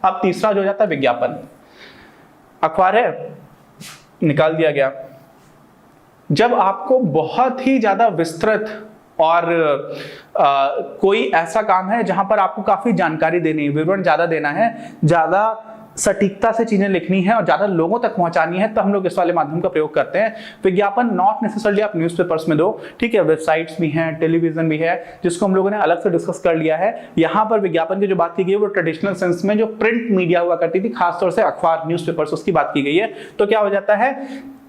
अब तीसरा जो हो जाता है विज्ञापन। अखबार है, निकाल दिया गया। जब आपको बहुत ही ज्यादा विस्तृत और कोई ऐसा काम है जहां पर आपको काफी जानकारी देनी है, विवरण ज्यादा देना है, ज्यादा सटीकता से चीजें लिखनी है और ज्यादा लोगों तक पहुंचानी है, तो हम लोग इस वाले माध्यम का प्रयोग करते हैं। विज्ञापन नॉट नेसेसरली आप न्यूज़पेपर्स में दो, ठीक है, वेबसाइट्स भी हैं, टेलीविजन भी है, जिसको हम लोगों ने अलग से डिस्कस कर लिया है। यहाँ पर विज्ञापन की जो बात की गई है वो ट्रेडिशनल सेंस में जो प्रिंट मीडिया हुआ करती थी, खासतौर से अखबार, न्यूज़पेपर्स, उसकी बात की गई है। तो क्या हो जाता है,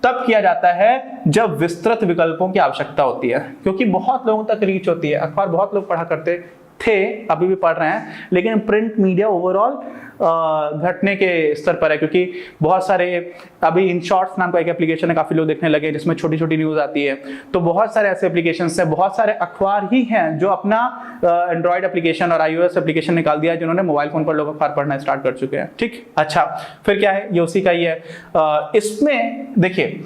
तब किया जाता है जब विस्तृत विकल्पों की आवश्यकता होती है, क्योंकि बहुत लोगों तक रीच होती है। अखबार बहुत लोग पढ़ा करते थे, अभी भी पढ़ रहे हैं, लेकिन प्रिंट मीडिया ओवरऑल घटने के स्तर पर है, क्योंकि बहुत सारे अभी इन शॉर्ट्स नाम का एक एप्लीकेशन है, काफी लोग देखने लगे, जिसमें छोटी छोटी न्यूज आती है। तो बहुत सारे ऐसे एप्लीकेशंस हैं, बहुत सारे अखबार ही हैं जो अपना एंड्रॉइड एप्लीकेशन और iOS एप्लीकेशन निकाल दिया है, जिन्होंने मोबाइल फोन पर लोग अखबार पढ़ना स्टार्ट कर चुके हैं। ठीक, अच्छा, फिर क्या है, ये उसी का ही है। इसमें देखिए,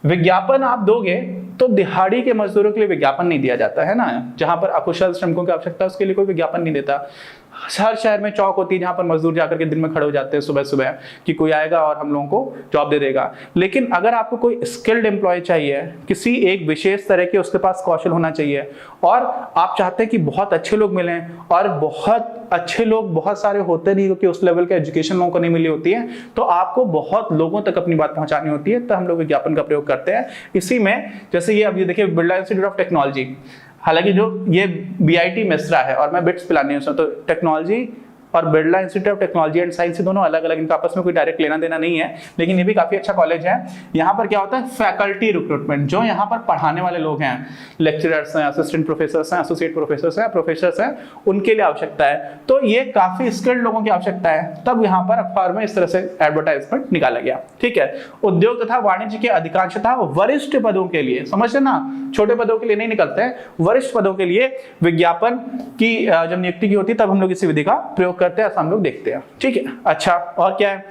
विज्ञापन आप दोगे तो दिहाड़ी के मजदूरों के लिए विज्ञापन नहीं दिया जाता है ना, जहां पर अकुशल श्रमिकों की आवश्यकता है उसके लिए कोई विज्ञापन नहीं देता। हर शहर में चौक होती है जहां पर मजदूर जाकर के दिन में खड़े हो जाते हैं सुबह सुबह कि कोई आएगा और हम लोगों को जॉब दे देगा। लेकिन अगर आपको कोई स्किल्ड एम्प्लॉय चाहिए, किसी एक विशेष तरह के उसके पास कौशल होना चाहिए, और आप चाहते हैं कि बहुत अच्छे लोग मिलें, और बहुत अच्छे लोग बहुत सारे होते नहीं, क्योंकि उस लेवल के एजुकेशन लोगों को नहीं मिली होती है, तो आपको बहुत लोगों तक अपनी बात पहुंचानी होती है, तो हम लोग विज्ञापन का प्रयोग करते हैं। इसी में जैसे ये, अब ये देखिए, बिरला इंस्टीट्यूट ऑफ टेक्नोलॉजी, हालांकि जो ये BIT मिश्रा है और मैं बिट्स पिलानी हूँ, तो टेक्नोलॉजी और Birla institute of technology and science दोनों अलग अलग, इनका आपस में कोई डायरेक्ट लेना देना नहीं है, लेकिन ये भी काफी अच्छा कॉलेज है। यहाँ पर क्या होता है, फैकल्टी रिक्रूटमेंट, जो यहाँ पर पढ़ाने वाले लोग हैं, लेक्चरर्स हैं, असिस्टेंट प्रोफेसर्स हैं, एसोसिएट प्रोफेसर्स हैं, प्रोफेसर्स हैं, उनके लिए आवश्यकता है। तो ये काफी स्किल्ड लोगों की आवश्यकता है, तब यहाँ पर अखबार में इस तरह से एडवर्टाइजमेंट निकाला गया। ठीक है, उद्योग तथा वाणिज्य के अधिकांशतः वरिष्ठ पदों के लिए, समझ ना, छोटे पदों के लिए नहीं निकलते हैं, वरिष्ठ पदों के लिए विज्ञापन की जब नियुक्ति की होती है तब हम लोग इसी विधि का प्रयोग करते हैं, ऐसा हम लोग देखते हैं। ठीक है, अच्छा, और क्या है,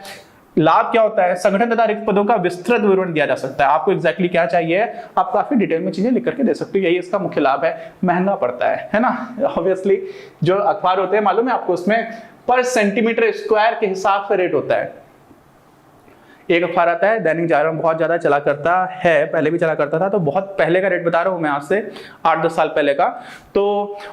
लाभ क्या होता है, संगठन तथा रिक्त पदों का विस्तृत विवरण दिया जा सकता है। आपको एग्जैक्टली क्या चाहिए, आप काफी डिटेल में चीजें लिख करके दे सकते हो, यही इसका मुख्य लाभ है। महंगा पड़ता है ना, ऑब्वियसली जो अखबार होते हैं, मालूम है आपको, उसमें पर सेंटीमीटर स्क्वायर के हिसाब से रेट होता है। एक अखबार आता है दैनिक जागरण, बहुत ज्यादा चला करता है, पहले भी चला करता था, तो बहुत पहले का रेट बता रहा हूं मैं, आज से 8-10 साल पहले का। तो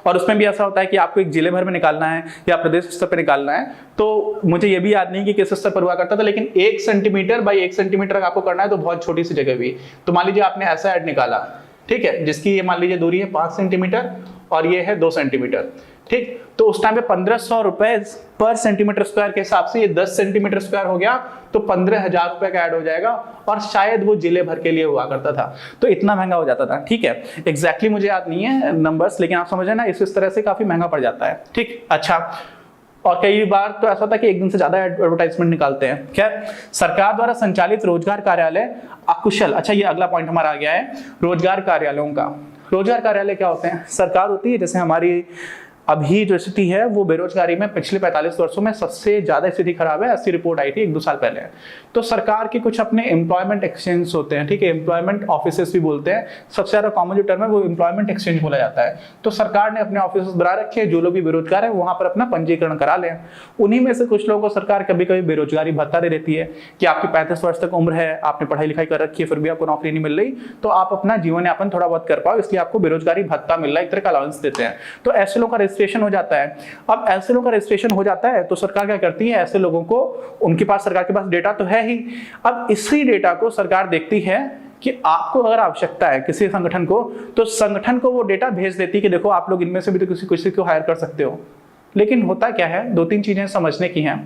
और उसमें भी ऐसा होता है कि आपको एक जिले भर में निकालना है या प्रदेश स्तर पर निकालना है, तो मुझे ये भी याद नहीं कि किस स्तर पर हुआ करता था, लेकिन 1 सेंटीमीटर बाई 1 सेंटीमीटर आपको करना है, तो बहुत छोटी सी जगह भी। तो मान लीजिए आपने ऐसा ऐड निकाला, ठीक है, जिसकी ये मान लीजिए दूरी है 5 सेंटीमीटर और ये है 2 सेंटीमीटर, ठीक, तो उस टाइम पे 1500 रुपए पर सेंटीमीटर स्क्वायर के हिसाब से ये 10 सेंटीमीटर स्क्वायर हो गया, तो 15,000 रुपए का ऐड हो जाएगा, और शायद वो जिले भर के लिए हुआ करता था, तो इतना महंगा हो जाता था। ठीक है, एग्जैक्टली मुझे याद नहीं है नंबर्स, लेकिन आप समझ रहे हैं ना, इस तरह से काफी महंगा पड़ जाता है। ठीक, अच्छा, और कई बार तो ऐसा होता है कि एक दिन से ज्यादा एडवर्टाइजमेंट निकालते हैं। क्या, सरकार द्वारा संचालित रोजगार कार्यालय अकुशल, अच्छा ये अगला पॉइंट हमारा आ गया है, रोजगार कार्यालयों का। रोजगार कार्यालय क्या होते हैं, सरकार होती है, जैसे हमारी अभी जो स्थिति है वो बेरोजगारी में पिछले 45 वर्षों में सबसे ज्यादा स्थिति खराब है, ऐसी रिपोर्ट आई थी 1-2 साल पहले। तो सरकार के कुछ अपने एम्प्लॉयमेंट एक्सचेंज होते हैं, ठीक है, एम्प्लॉयमेंट ऑफिसेस भी बोलते हैं, सबसे ज्यादा कॉमन जो टर्म है वो एम्प्लॉयमेंट एक्सचेंज बोला जाता है। तो सरकार ने अपने ऑफिस बना रखे हैं, जो लोग भी बेरोजगार है वहां पर अपना पंजीकरण करा लें। उन्हीं में से कुछ लोगों को सरकार कभी कभी बेरोजगारी भत्ता दे देती है कि आपकी 35 वर्ष तक उम्र है, आपने पढ़ाई लिखाई कर रखी है, फिर भी आपको नौकरी नहीं मिल रही, तो आप अपना जीवन यापन थोड़ा बहुत कर पाओ, इसलिए आपको बेरोजगारी भत्ता मिल रहा है, एक तरह का अलाउंस देते हैं। तो ऐसे लोगों का रजिस्ट्रेशन हो जाता है। अब ऐसे लोगों का रजिस्ट्रेशन हो जाता है तो सरकार क्या करती है, ऐसे लोगों को, उनके पास, सरकार के पास डेटा तो है ही, अब इसी डेटा को सरकार देखती है कि आपको अगर आवश्यकता है किसी संगठन को, तो संगठन को वो डेटा भेज देती है कि देखो आप लोग इनमें से भी तो किसी को हायर कर सकते हो। लेकिन होता क्या है, 2-3 चीजें समझने की हैं।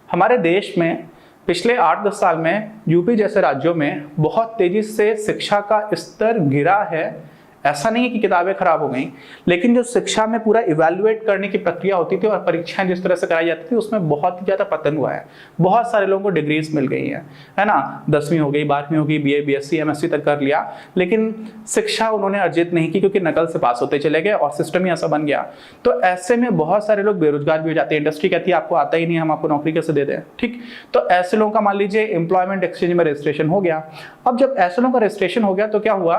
हमारे देश में पिछले 8-10 साल में यूपी जैसे राज्यों में बहुत तेजी से शिक्षा का स्तर गिरा है। ऐसा नहीं है कि किताबें खराब हो गई, लेकिन जो शिक्षा में पूरा इवैल्यूएट करने की प्रक्रिया होती थी और परीक्षाएं जिस तरह से कराई जाती थी, उसमें बहुत ही ज्यादा पतन हुआ है। बहुत सारे लोगों को डिग्रीज मिल गई है ना, 10वीं हो गई, 12वीं हो गई, BA BSc MSc तक कर लिया, लेकिन शिक्षा उन्होंने अर्जित नहीं की, क्योंकि नकल से पास होते चले गए और सिस्टम ही ऐसा बन गया। तो ऐसे में बहुत सारे लोग बेरोजगार भी हो जाते हैं। इंडस्ट्री कहती है आपको आता ही नहीं, हम आपको नौकरी कैसे दे दें। ठीक, तो ऐसे लोगों का मान लीजिए एम्प्लॉयमेंट एक्सचेंज में रजिस्ट्रेशन हो गया। अब जब ऐसे लोगों का रजिस्ट्रेशन हो गया तो क्या हुआ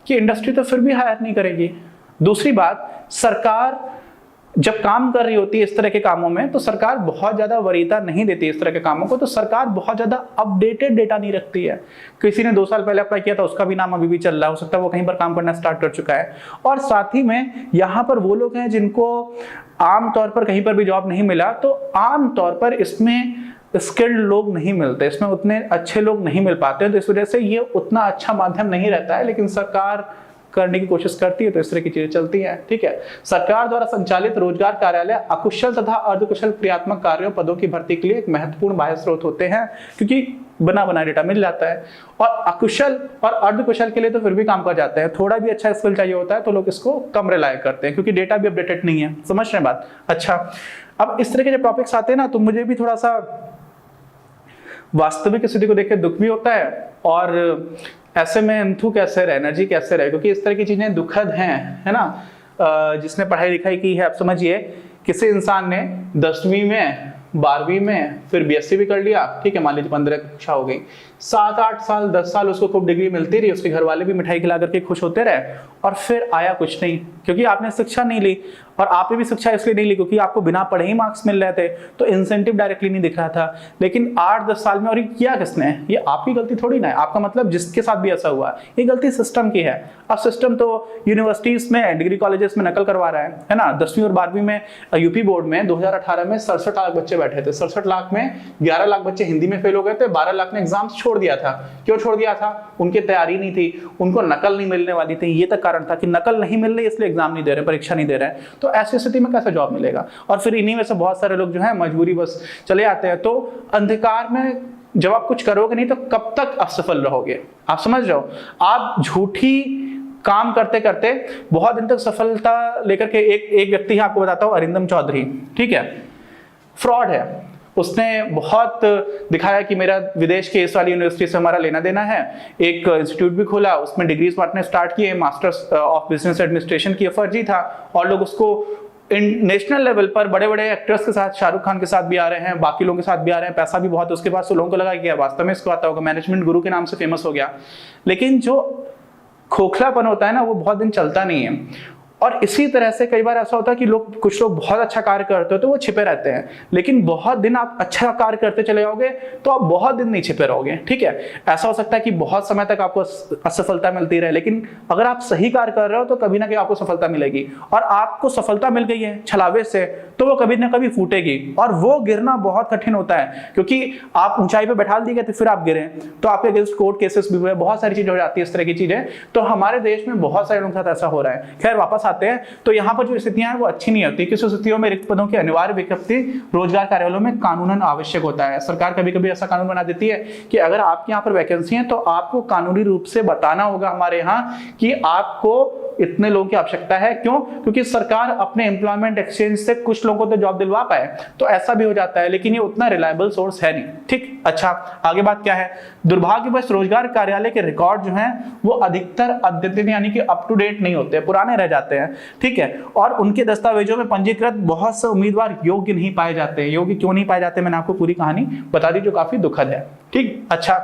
कि इंडस्ट्री तो फिर भी हायर नहीं करेगी। दूसरी बात, सरकार जब काम कर रही होती है इस तरह के कामों में तो सरकार बहुत ज्यादा वरीयता नहीं देती इस तरह के कामों को, तो सरकार बहुत ज्यादा अपडेटेड डेटा नहीं रखती है। किसी ने 2 साल पहले अप्लाई किया था, उसका भी नाम अभी भी चल रहा है, हो सकता है वो कहीं पर काम करना स्टार्ट कर चुका है। और साथ ही में यहाँ पर वो लोग हैं जिनको आमतौर पर कहीं पर भी जॉब नहीं मिला, तो आमतौर पर इसमें स्किल्ड लोग नहीं मिलते, इसमें उतने अच्छे लोग नहीं मिल पाते, तो इस वजह से ये उतना अच्छा माध्यम नहीं रहता है। लेकिन सरकार करने की कोशिश करती है तो इस तरह की चीजें चलती हैं। ठीक है, सरकार द्वारा संचालित रोजगार कार्यालय अकुशल तथा अर्धकुशल क्रियात्मक कार्यों पदों की भर्ती के लिए एक महत्वपूर्ण बाह्य स्रोत होते हैं, क्योंकि बना बनाया डेटा मिल जाता है। और अकुशल और अर्धकुशल के लिए तो फिर भी काम कर जाते हैं, थोड़ा भी अच्छा स्किल चाहिए होता है तो लोग इसको कम रिलाय करते हैं, क्योंकि डेटा भी अपडेटेड नहीं है। समझ रहे हैं बात? अच्छा, अब इस तरह के जब टॉपिक्स आते हैं ना, तो मुझे भी थोड़ा सा वास्तविक स्थिति को देख के दुख भी होता है, और ऐसे में एंथु कैसे रहे, एनर्जी कैसे रहे, क्योंकि इस तरह की चीजें दुखद हैं, है ना। जिसने पढ़ाई लिखाई की है, आप समझिए किसी इंसान ने 10वीं में, 12वीं में, फिर बीएससी भी कर लिया, ठीक है, मान लीजिए 15 कक्षा हो गई, 7-8 साल 10 साल उसको खूब डिग्री मिलती रही, उसके घर वाले भी मिठाई खिला करके खुश होते रहे, और फिर आया कुछ नहीं, क्योंकि आपने शिक्षा नहीं ली। और आपने भी शिक्षा इसलिए नहीं ली क्योंकि आपको बिना पढ़े ही मार्क्स मिल रहे थे, तो इंसेंटिव डायरेक्टली नहीं दिख रहा था। लेकिन 8-10 साल में, और ये किया किसने? ये आपकी गलती थोड़ी ना है, आपका मतलब जिसके साथ भी ऐसा हुआ, ये गलती सिस्टम की है। अब सिस्टम तो यूनिवर्सिटीज में, डिग्री कॉलेजेस में नकल करवा रहा है ना। 10वीं और 12वीं में यूपी बोर्ड में 2018 में 67 लाख बच्चे बैठे थे, 67 लाख में 11 लाख बच्चे हिंदी में फेल हो गए थे, 12 लाख ने एग्जाम्स छोड़ दिया था। क्यों छोड़ दिया था? उनकी तैयारी नहीं थी, उनको नकल नहीं मिलने वाली थी, ये तक कारण था कि नकल नहीं मिल रही इसलिए एग्जाम नहीं दे रहे, परीक्षा नहीं दे रहे। तो ऐसी स्थिति में कैसे जॉब मिलेगा? और फिर इन्हीं में से बहुत सारे लोग जो है मजबूरी बस चले आते हैं। तो अंधकार में जब आप कुछ करोगे नहीं तो कब तक असफल रहोगे? आप समझ रहे हो? आप झूठी काम करते करते बहुत दिन तक सफलता लेकर के, एक व्यक्ति है आपको बताता हूं, अरिंदम चौधरी, ठीक है, फ्रॉड है। उसने बहुत दिखाया कि मेरा विदेश के इस वाली यूनिवर्सिटी से हमारा लेना देना है, एक इंस्टीट्यूट भी खोला, उसमें डिग्रीज बांटने स्टार्ट किए, मास्टर्स ऑफ बिजनेस एडमिनिस्ट्रेशन की, फर्जी था। और लोग उसको नेशनल लेवल पर बड़े बड़े एक्टर्स के साथ, शाहरुख खान के साथ भी आ रहे हैं, बाकी लोगों के साथ भी आ रहे हैं, पैसा भी बहुत उसके पास, तो लोगों को लगा कि वास्तव में इसको आता होगा, मैनेजमेंट गुरु के नाम से फेमस हो गया। लेकिन जो खोखलापन होता है ना, वो बहुत दिन चलता नहीं है। और इसी तरह से कई बार ऐसा होता है कि कुछ लोग बहुत अच्छा कार्य करते हो तो वो छिपे रहते हैं, लेकिन बहुत दिन आप अच्छा कार्य करते चले जाओगे तो आप बहुत दिन नहीं छिपे रहोगे। ठीक है, ऐसा हो सकता है कि बहुत समय तक आपको असफलता मिलती रहे, लेकिन अगर आप सही कार्य कर रहे हो तो कभी ना कभी आपको सफलता मिलेगी। और आपको सफलता मिल गई है छलावे से, तो वो कभी ना कभी फूटेगी, और वो गिरना बहुत कठिन होता है, क्योंकि आप ऊंचाई पे बैठा दिए गए तो फिर आप गिरे तो आपके अगेंस्ट कोर्ट केसेस भी हुए, बहुत सारी चीजें हो जाती है इस तरह की चीजें। तो हमारे देश में बहुत सारे लोगों के साथ ऐसा हो रहा है। खैर, वापस आते हैं, तो यहाँ पर जो स्थितियां हैं वो अच्छी नहीं होती। किसी स्थितियों में रिक्त पदों की अनिवार्य विज्ञप्ति रोजगार कार्यालयों में कानूनन आवश्यक होता है। सरकार कभी कभी ऐसा कानून बना देती है कि अगर आपके यहाँ पर वैकेंसी है तो आपको कानूनी रूप से बताना होगा हमारे यहाँ कि आपको इतने लोगों की आवश्यकता है। क्यों? क्योंकि सरकार अपने एम्प्लॉयमेंट एक्सचेंज से कुछ लोगों को तो जॉब दिलवा पाए, तो ऐसा भी हो जाता है, लेकिन ये उतना रिलायबल सोर्स है नहीं। ठीक, अच्छा, आगे बात क्या है? दुर्भाग्यवश रोजगार कार्यालय के रिकॉर्ड जो हैं वो अधिकतर अद्यतन यानी कि अप टू डेट नहीं होते, पुराने रह जाते हैं। ठीक है, और उनके दस्तावेजों में पंजीकृत बहुत से उम्मीदवार योग्य नहीं पाए जाते हैं। योग्य क्यों नहीं पाए जाते, मैंने आपको पूरी कहानी बता दी, जो काफी दुखद है। ठीक, अच्छा।